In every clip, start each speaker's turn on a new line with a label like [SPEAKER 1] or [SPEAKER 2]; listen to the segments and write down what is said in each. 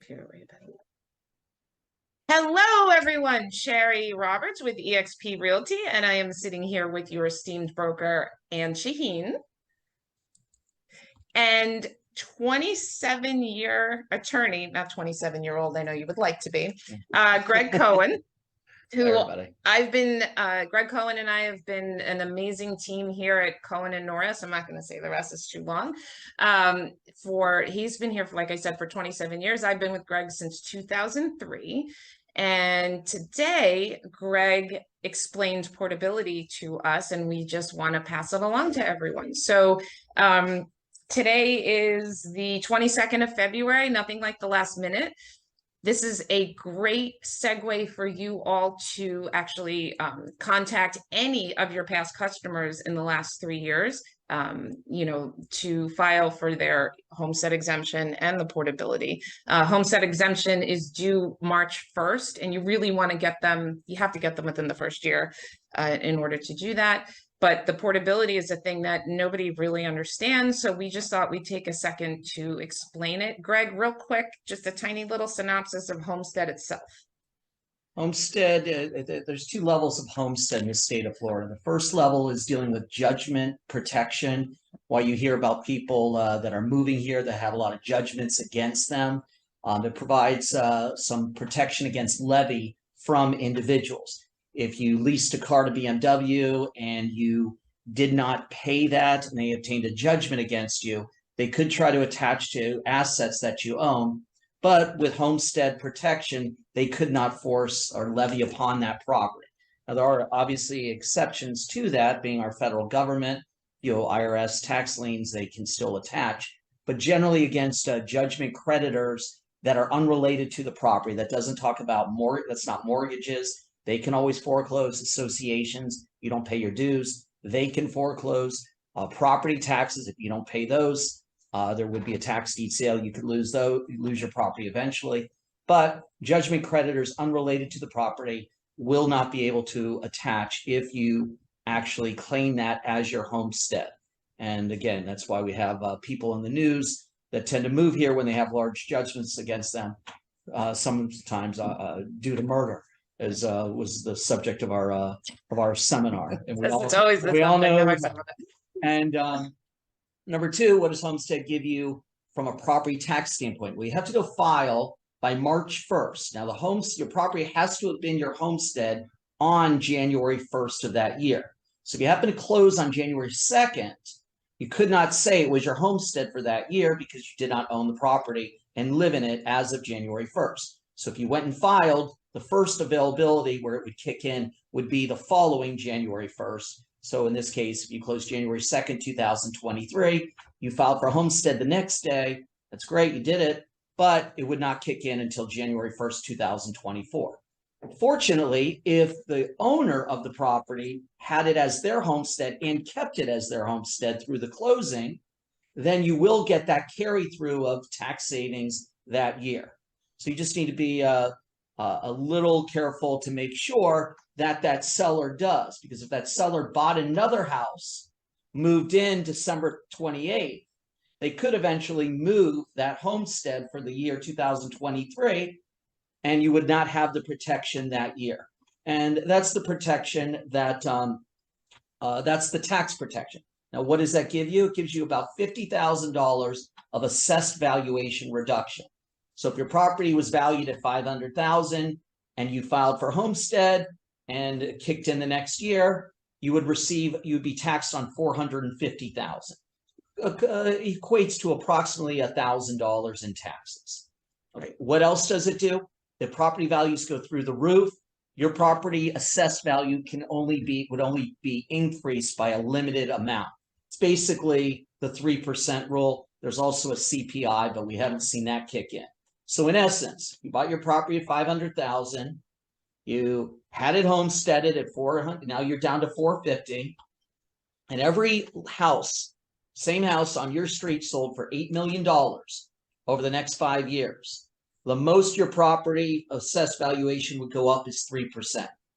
[SPEAKER 1] Computer way better. Hello, everyone. Shari Roberts with eXp Realty, and I am sitting here with your esteemed broker, Ann Shahin, and 27-year attorney, not 27-year-old, I know you would like to be, Greg Cohen, who Greg Cohen and I have been an amazing team here at Cohen and Norris. I'm not going to say the rest is too long. He's been here, like I said, for 27 years. I've been with Greg since 2003. And today, Greg explained portability to us, and we just want to pass it along to everyone. So today is the 22nd of February, nothing like the last minute. This is a great segue for you all to actually contact any of your past customers in the last 3 years, to file for their homestead exemption and the portability. Homestead exemption is due March 1st, and you really want to get them, you have to get them within the first year in order to do that. But the portability is a thing that nobody really understands. So we just thought we'd take a second to explain it. Greg, real quick, just a tiny little synopsis of homestead itself.
[SPEAKER 2] Homestead, there's two levels of homestead in the state of Florida. The first level is dealing with judgment protection. While you hear about people that are moving here that have a lot of judgments against them, it provides some protection against levy from individuals. If you leased a car to BMW and you did not pay that and they obtained a judgment against you, they could try to attach to assets that you own. But with homestead protection, they could not force or levy upon that property. Now, there are obviously exceptions to that, being our federal government, IRS tax liens, they can still attach. But generally against judgment creditors that are unrelated to the property, that doesn't talk about that's not mortgages. They can always foreclose. Associations, you don't pay your dues, they can foreclose. Property taxes, if you don't pay those, there would be a tax deed sale. You could lose those, you lose your property eventually. But judgment creditors unrelated to the property will not be able to attach if you actually claim that as your homestead. And again, that's why we have people in the news that tend to move here when they have large judgments against them, sometimes due to murder. As was the subject of our seminar, and we all know. And number two, what does homestead give you from a property tax standpoint? Well, you have to go file by March 1st. Now, your property has to have been your homestead on January 1st of that year. So if you happen to close on January 2nd, you could not say it was your homestead for that year because you did not own the property and live in it as of January 1st. So if you went and filed, the first availability where it would kick in would be the following January 1st. So in this case, if you closed January 2nd, 2023, you filed for homestead the next day. That's great, you did it, but it would not kick in until January 1st, 2024. Fortunately, if the owner of the property had it as their homestead and kept it as their homestead through the closing, then you will get that carry through of tax savings that year. So you just need to be a little careful to make sure that that seller does, because if that seller bought another house, moved in December 28th, they could eventually move that homestead for the year 2023, and you would not have the protection that year. And that's the protection that, that's the tax protection. Now, what does that give you? It gives you about $50,000 of assessed valuation reduction. So if your property was valued at $500,000 and you filed for homestead and it kicked in the next year, you would be taxed on $450,000. Equates to approximately $1,000 in taxes. Okay, what else does it do? The property values go through the roof. Your property assessed value would only be increased by a limited amount. It's basically the 3% rule. There's also a CPI, but we haven't seen that kick in. So in essence, you bought your property at $500,000, you had it homesteaded at $400,000, now you're down to $450,000, and every house, same house on your street sold for $8 million over the next 5 years. The most your property assessed valuation would go up is 3%.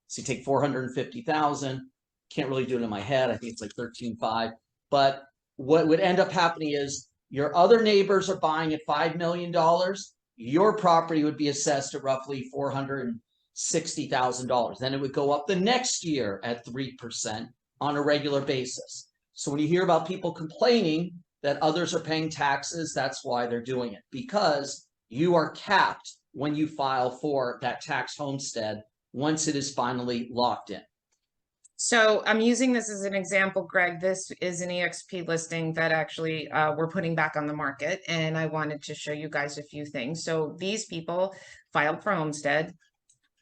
[SPEAKER 2] So you take $450,000, can't really do it in my head, I think it's like 13.5, but what would end up happening is your other neighbors are buying at $5 million. your property would be assessed at roughly $460,000. Then it would go up the next year at 3% on a regular basis. So when you hear about people complaining that others are paying taxes, that's why they're doing it, because you are capped when you file for that tax homestead once it is finally locked in.
[SPEAKER 1] So I'm using this as an example, Greg. This is an EXP listing that actually we're putting back on the market, and I wanted to show you guys a few things. So these people filed for homestead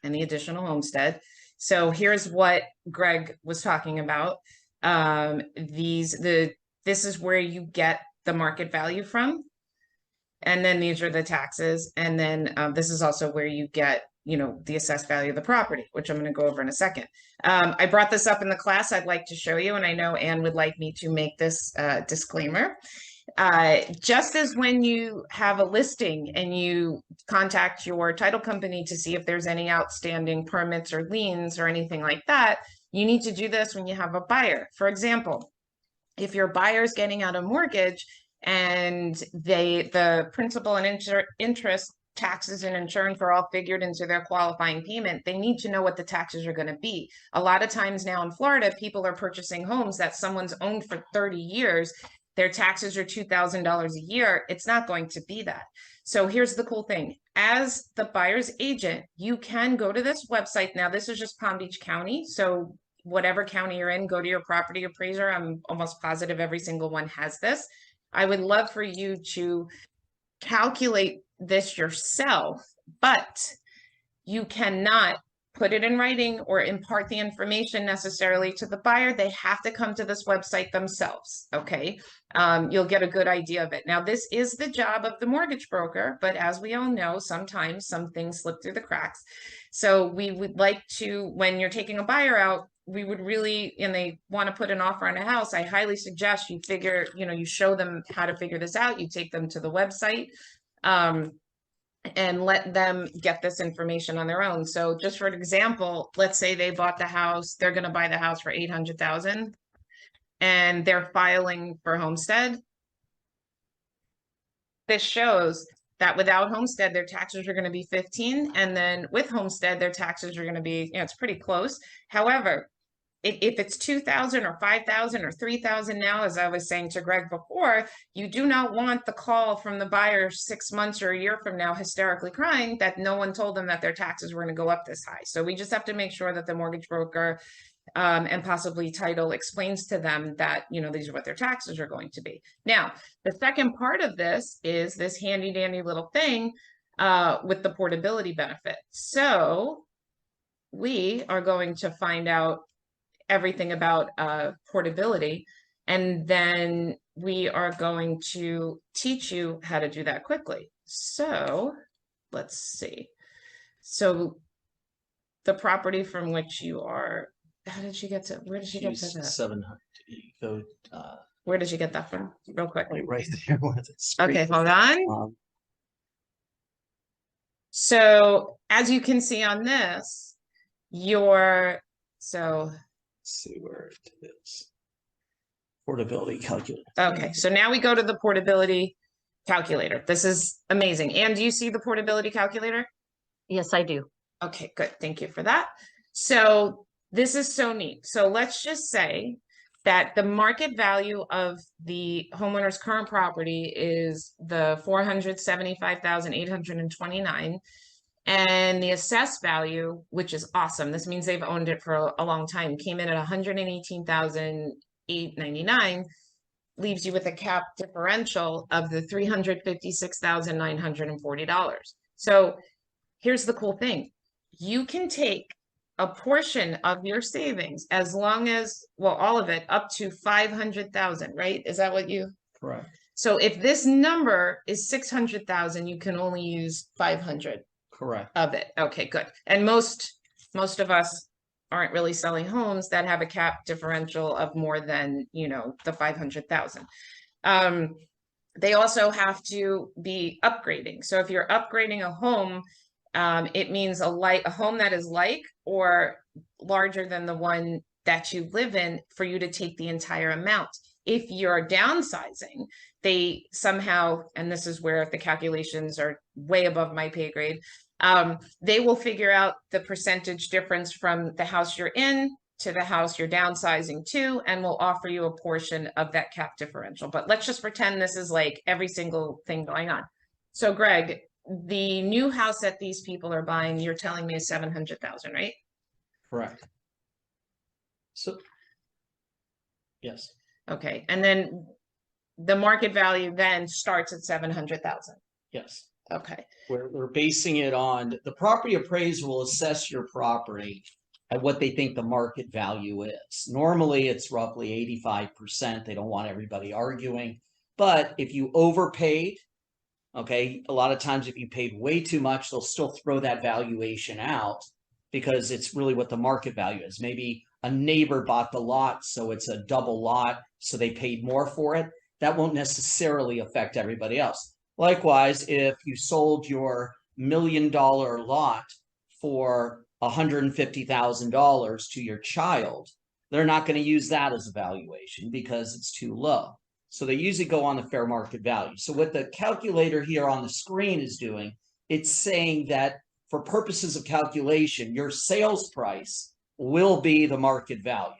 [SPEAKER 1] and the additional homestead. So here's what Greg was talking about. This is where you get the market value from. And then these are the taxes. And then this is also where you get, the assessed value of the property, which I'm going to go over in a second. I brought this up in the class. I'd like to show you, and I know Anne would like me to make this disclaimer. Just as when you have a listing and you contact your title company to see if there's any outstanding permits or liens or anything like that, you need to do this when you have a buyer. For example, if your buyer's getting out a mortgage and the principal and interest, taxes and insurance are all figured into their qualifying payment, they need to know what the taxes are going to be. A lot of times now in Florida, people are purchasing homes that someone's owned for 30 years. Their taxes are $2,000 a year. It's not going to be that. So here's the cool thing. As the buyer's agent, you can go to this website. Now, this is just Palm Beach County. So whatever county you're in, go to your property appraiser. I'm almost positive every single one has this. I would love for you to calculate this yourself, but you cannot put it in writing or impart the information necessarily to the buyer. They have to come to this website themselves, okay? You'll get a good idea of it. Now, this is the job of the mortgage broker, but as we all know, sometimes some things slip through the cracks. So we would like to, when you're taking a buyer out, we would really, and they want to put an offer on a house, I highly suggest you figure, you show them how to figure this out. You take them to the website and let them get this information on their own. So just for an example, let's say they bought the house, they're going to buy the house for $800,000 and they're filing for homestead. This shows that without homestead, their taxes are going to be 15. And then with homestead, their taxes are going to be, it's pretty close. However, if it's 2,000 or 5,000 or 3,000 now, as I was saying to Greg before, you do not want the call from the buyer 6 months or a year from now hysterically crying that no one told them that their taxes were going to go up this high. So we just have to make sure that the mortgage broker and possibly title explains to them that, these are what their taxes are going to be. Now, the second part of this is this handy dandy little thing with the portability benefit. So we are going to find out everything about portability, and then we are going to teach you how to do that quickly. So let's see. So the property from which you are, how did you get to, where did you get to that?
[SPEAKER 2] 700. Go,
[SPEAKER 1] where did you get that from? Real quick.
[SPEAKER 2] right there. Where the screen
[SPEAKER 1] Okay,
[SPEAKER 2] is.
[SPEAKER 1] hold on. So as you can see on this,
[SPEAKER 2] See where it is. Portability calculator.
[SPEAKER 1] Okay, so now we go to the portability calculator. This is amazing. And do you see the portability calculator?
[SPEAKER 3] Yes, I do.
[SPEAKER 1] Okay, good. Thank you for that. So this is so neat. So let's just say that the market value of the homeowner's current property is the $475,829. And the assessed value, which is awesome, this means they've owned it for a long time, came in at $118,899, leaves you with a cap differential of the $356,940. So here's the cool thing. You can take a portion of your savings as long as, well, all of it up to 500,000, right? Is that what you?
[SPEAKER 2] Correct.
[SPEAKER 1] So if this number is 600,000, you can only use 500.
[SPEAKER 2] Correct.
[SPEAKER 1] Of it. Okay, good. And most of us aren't really selling homes that have a cap differential of more than, the 500,000. They also have to be upgrading. So if you're upgrading a home, it means a home that is like or larger than the one that you live in for you to take the entire amount. If you're downsizing, they somehow, and this is where the calculations are way above my pay grade, they will figure out the percentage difference from the house you're in to the house you're downsizing to, and will offer you a portion of that cap differential. But let's just pretend this is like every single thing going on. So Greg, the new house that these people are buying, you're telling me is 700,000, right?
[SPEAKER 2] Correct. So, yes.
[SPEAKER 1] Okay, and then the market value then starts at 700,000.
[SPEAKER 2] Yes.
[SPEAKER 1] Okay.
[SPEAKER 2] We're basing it on the property appraiser will assess your property at what they think the market value is. Normally, it's roughly 85%. They don't want everybody arguing. But if you overpaid, okay, a lot of times if you paid way too much, they'll still throw that valuation out because it's really what the market value is. Maybe a neighbor bought the lot, so it's a double lot, so they paid more for it. That won't necessarily affect everybody else. Likewise, if you sold your $1 million lot for $150,000 to your child, they're not going to use that as a valuation because it's too low. So they usually go on the fair market value. So what the calculator here on the screen is doing, it's saying that for purposes of calculation, your sales price will be the market value.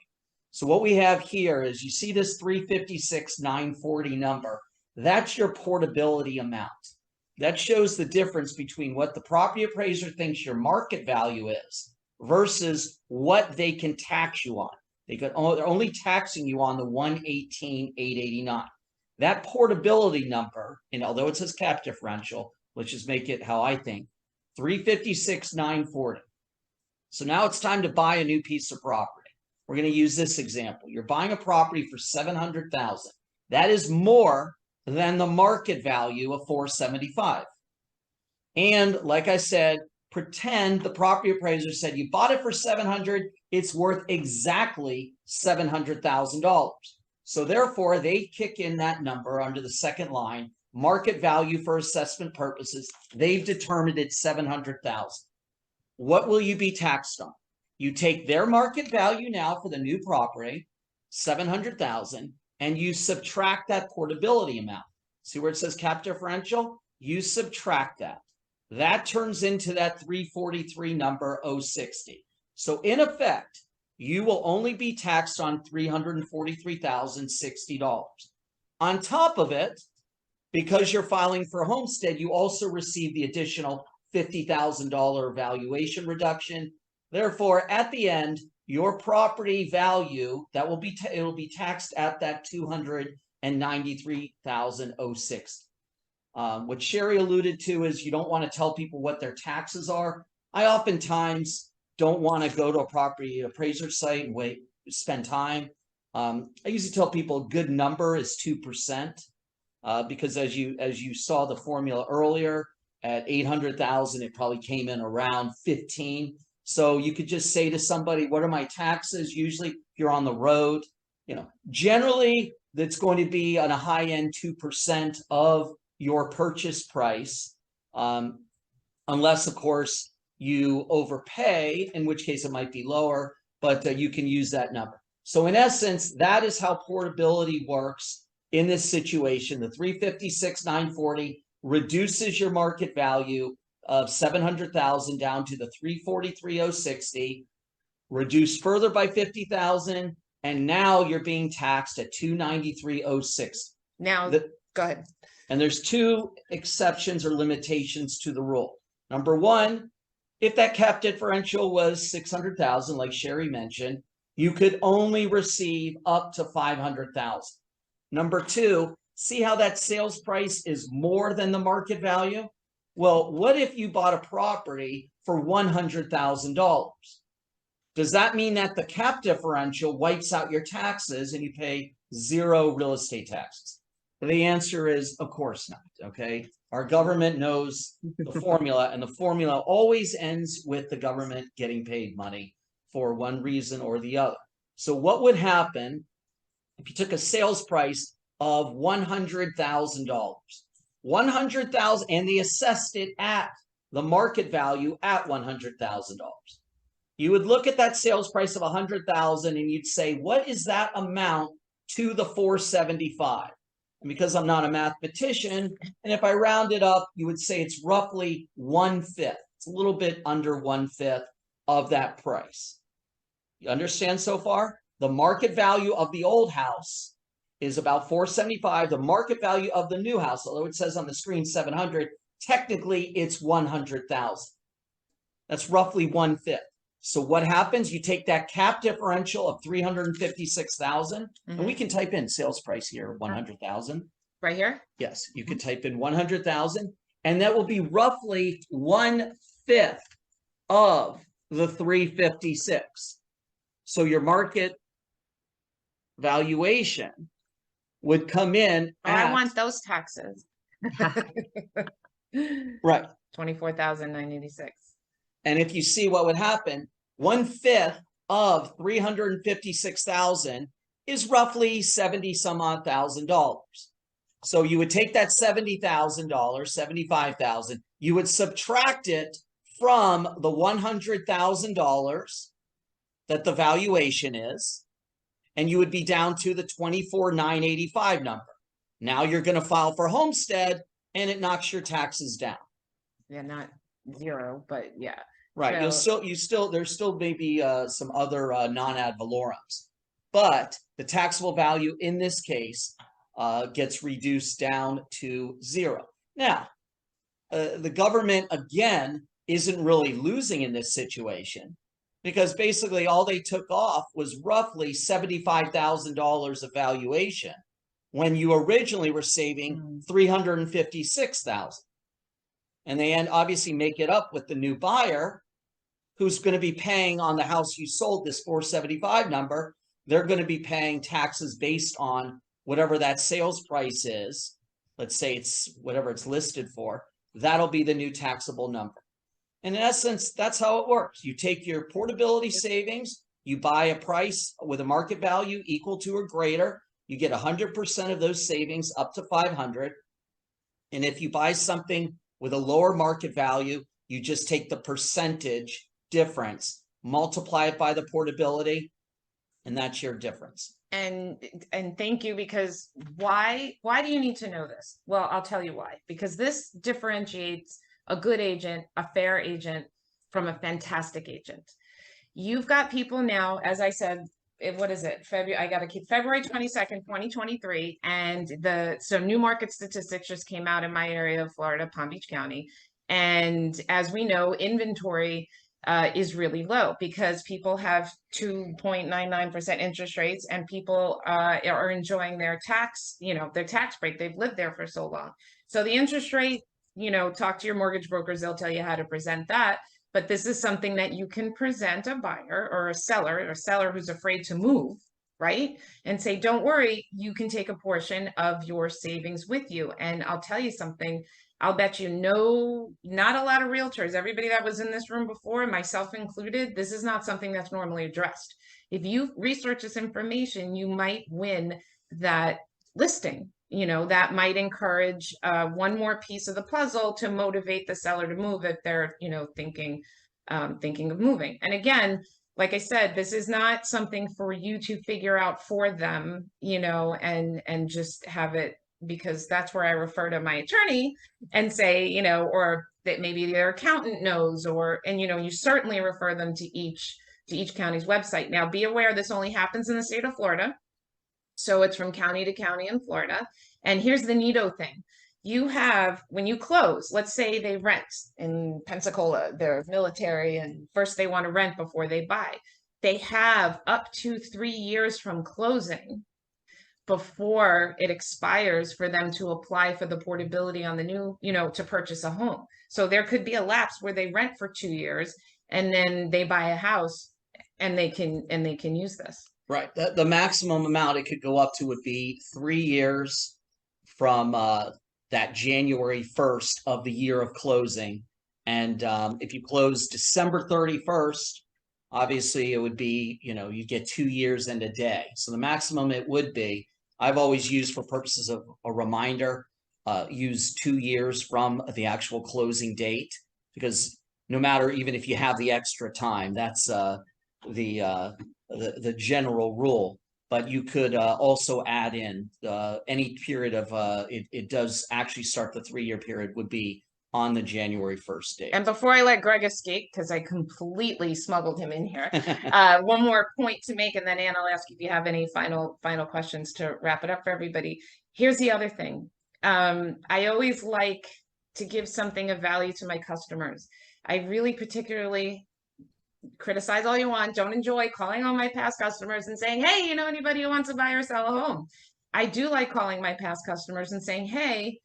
[SPEAKER 2] So what we have here is you see this 356,940 number. That's your portability amount. That shows the difference between what the property appraiser thinks your market value is versus what they can tax you on. They're only taxing you on the 118,889. That portability number, and although it says cap differential, let's just make it how I think, 356,940. So now it's time to buy a new piece of property. We're going to use this example. You're buying a property for $700,000. That is more than the market value of $475. And like I said, pretend the property appraiser said you bought it for $700,000, it's worth exactly $700,000. So therefore, they kick in that number under the second line, market value for assessment purposes. They've determined it's $700,000. What will you be taxed on? You take their market value now for the new property, $700,000, and you subtract that portability amount. See where it says cap differential? You subtract that. That turns into that 343 number 060. So in effect, you will only be taxed on $343,060. On top of it, because you're filing for homestead, you also receive the additional $50,000 valuation reduction. Therefore, at the end, your property value that will be it will be taxed at that $293,060. What Shari alluded to is you don't want to tell people what their taxes are. I oftentimes don't want to go to a property appraiser site and spend time. I usually tell people a good number is 2%, because as you saw the formula earlier, at 800,000, it probably came in around 15. So you could just say to somebody, what are my taxes? Usually if you're on the road, generally that's going to be on a high end 2% of your purchase price, unless of course you overpay, in which case it might be lower, but you can use that number. So in essence, that is how portability works in this situation. The 356,940 reduces your market value of 700,000 down to the 343,060, reduced further by 50,000, and now you're being taxed at 293,060.
[SPEAKER 1] Now, go ahead.
[SPEAKER 2] And there's two exceptions or limitations to the rule. Number one, if that cap differential was 600,000, like Shari mentioned, you could only receive up to 500,000. Number two, see how that sales price is more than the market value? Well, what if you bought a property for $100,000? Does that mean that the cap differential wipes out your taxes and you pay zero real estate taxes? The answer is, of course not, okay? Our government knows the formula, and the formula always ends with the government getting paid money for one reason or the other. So what would happen if you took a sales price of $100,000? 100,000, and they assessed it at the market value at $100,000. You would look at that sales price of 100,000 and you'd say, what is that amount to the 475. And because I'm not a mathematician, and if I round it up, you would say it's roughly 1/5. It's a little bit under 1/5 of that price. You understand so far? The market value of the old house is about 475. The market value of the new house, although it says on the screen 700, technically it's 100,000. That's roughly 1/5. So what happens? You take that cap differential of 356,000, and we can type in sales price here, 100,000.
[SPEAKER 1] Right here?
[SPEAKER 2] Yes, you could type in 100,000, and that will be roughly 1/5 of the 356. So your market valuation would come in
[SPEAKER 1] I want those taxes.
[SPEAKER 2] right.
[SPEAKER 1] 24,986.
[SPEAKER 2] And if you see what would happen, 1/5 of 356,000 is roughly 70 some odd $1,000. So you would take that $70,000, 75,000, you would subtract it from the $100,000 that the valuation is, and you would be down to the 24,985 number. Now you're going to file for homestead, and it knocks your taxes down.
[SPEAKER 1] Yeah, not zero, but yeah.
[SPEAKER 2] Right.
[SPEAKER 1] So,
[SPEAKER 2] there's still maybe some other non-ad valorums, but the taxable value in this case gets reduced down to 0. Now, the government again isn't really losing in this situation, because basically all they took off was roughly $75,000 of valuation when you originally were saving $356,000. And they obviously make it up with the new buyer who's going to be paying on the house you sold, this 475 number. They're going to be paying taxes based on whatever that sales price is. Let's say it's whatever it's listed for. That'll be the new taxable number. And in essence, that's how it works. You take your portability savings, you buy a price with a market value equal to or greater. You get 100% of those savings up to 500. And if you buy something with a lower market value, you just take the percentage difference, multiply it by the portability, and that's your difference.
[SPEAKER 1] and thank you, because why do you need to know this? Well, I'll tell you why. Because this differentiates a good agent, a fair agent, from a fantastic agent. You've got people now, as I said, what is it? February, I got to keep February 22nd, 2023. And so new market statistics just came out in my area of Florida, Palm Beach County. And as we know, inventory is really low because people have 2.99% interest rates, and people are enjoying their tax, their tax break. They've lived there for so long. So the interest rate, talk to your mortgage brokers, they'll tell you how to present that. But this is something that you can present a buyer or a seller who's afraid to move, right? And say, don't worry, you can take a portion of your savings with you. And I'll tell you something, I'll bet you not a lot of realtors, everybody that was in this room before, myself included, this is not something that's normally addressed. If you research this information, you might win that listing. That might encourage one more piece of the puzzle to motivate the seller to move if they're, thinking of moving. And again, like I said, this is not something for you to figure out for them, and just have it, because that's where I refer to my attorney and say, or that maybe their accountant knows, and you certainly refer them to each county's website. Now, be aware this only happens in the state of Florida. So it's from county to county in Florida. And here's the neato thing. You have, when you close, let's say they rent in Pensacola, they're military, and first they want to rent before they buy. They have up to 3 years from closing before it expires for them to apply for the portability on the new, to purchase a home. So there could be a lapse where they rent for 2 years and then they buy a house and they can use this.
[SPEAKER 2] Right. The maximum amount it could go up to would be 3 years from that January 1st of the year of closing. And if you close December 31st, obviously it would be, you get 2 years and a day. So the maximum it would be, I've always used for purposes of a reminder, use 2 years from the actual closing date, because no matter, even if you have the extra time, that's the general rule. but you could also add in any period of it does actually start the 3-year period would be on the January 1st date.
[SPEAKER 1] And before I let Greg escape, because I completely smuggled him in here, one more point to make, and then Ann, I'll ask if you have any final questions to wrap it up for everybody. Here's the other thing. I always like to give something of value to my customers. I really particularly criticize all you want, don't enjoy calling on my past customers and saying, hey, you know anybody who wants to buy or sell a home? I do like calling my past customers and saying, hey,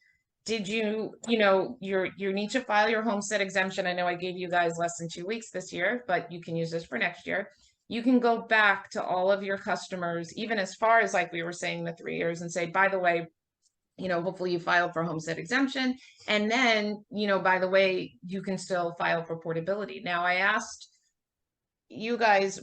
[SPEAKER 1] did you need to file your homestead exemption. I know I gave you guys less than 2 weeks this year, but you can use this for next year. You can go back to all of your customers, even as far as like we were saying the 3 years, and say, by the way, hopefully you filed for homestead exemption. And then, by the way, you can still file for portability. Now I asked you guys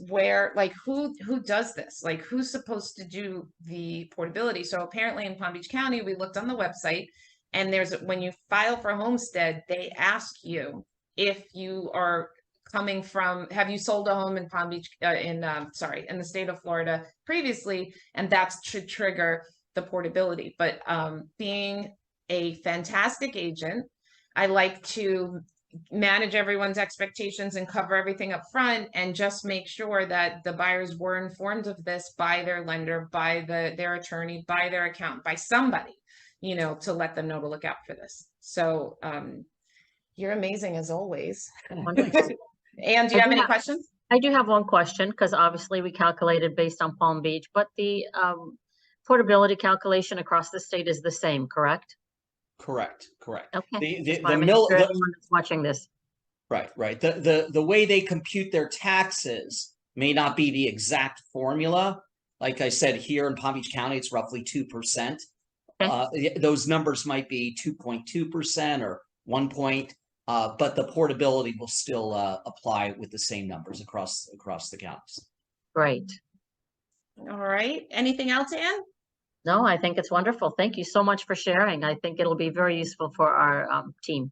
[SPEAKER 1] who does this? Like, who's supposed to do the portability? So apparently in Palm Beach County, we looked on the website, and when you file for homestead, they ask you if you are coming from, have you sold a home in Palm Beach, in the state of Florida previously, and that should trigger the portability. But being a fantastic agent, I like to manage everyone's expectations and cover everything up front, and just make sure that the buyers were informed of this by their lender, by their attorney, by their accountant, by somebody, to let them know to look out for this. So you're amazing as always.
[SPEAKER 3] Wonderful.
[SPEAKER 1] And do you have any questions?
[SPEAKER 3] I do have one question, because obviously we calculated based on Palm Beach, but the portability calculation across the state is the same, correct?
[SPEAKER 2] Correct.
[SPEAKER 3] Okay.
[SPEAKER 2] The
[SPEAKER 3] Watching this.
[SPEAKER 2] Right. The way they compute their taxes may not be the exact formula. Like I said, here in Palm Beach County, it's roughly 2%. Okay. Those numbers might be 2.2% or 1 point, but the portability will still apply with the same numbers across the counties.
[SPEAKER 3] Great.
[SPEAKER 1] All right. Anything else, Ann?
[SPEAKER 3] No, I think it's wonderful. Thank you so much for sharing. I think it'll be very useful for our team.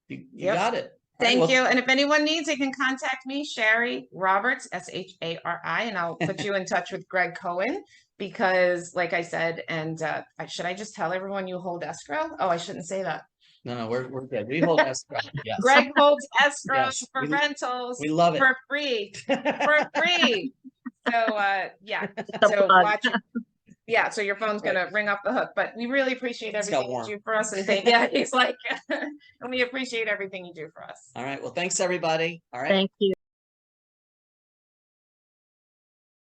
[SPEAKER 2] You got it.
[SPEAKER 1] Thank you. And if anyone needs, they can contact me, Shari Roberts, SHARI, and I'll put you in touch with Greg Cohen, because like I said, and should I just tell everyone you hold escrow? Oh, I shouldn't say that.
[SPEAKER 2] No, we're good. We hold escrow. Yes.
[SPEAKER 1] Greg holds escrow
[SPEAKER 2] Yes,
[SPEAKER 1] for rentals.
[SPEAKER 2] We love it.
[SPEAKER 1] For free. For free. So yeah. So watch it. Yeah, so your phone's gonna ring off the hook, but we really appreciate everything you do for us, and he's like, and we appreciate everything you do for us.
[SPEAKER 2] All right, well, thanks everybody. All right.
[SPEAKER 3] Thank you.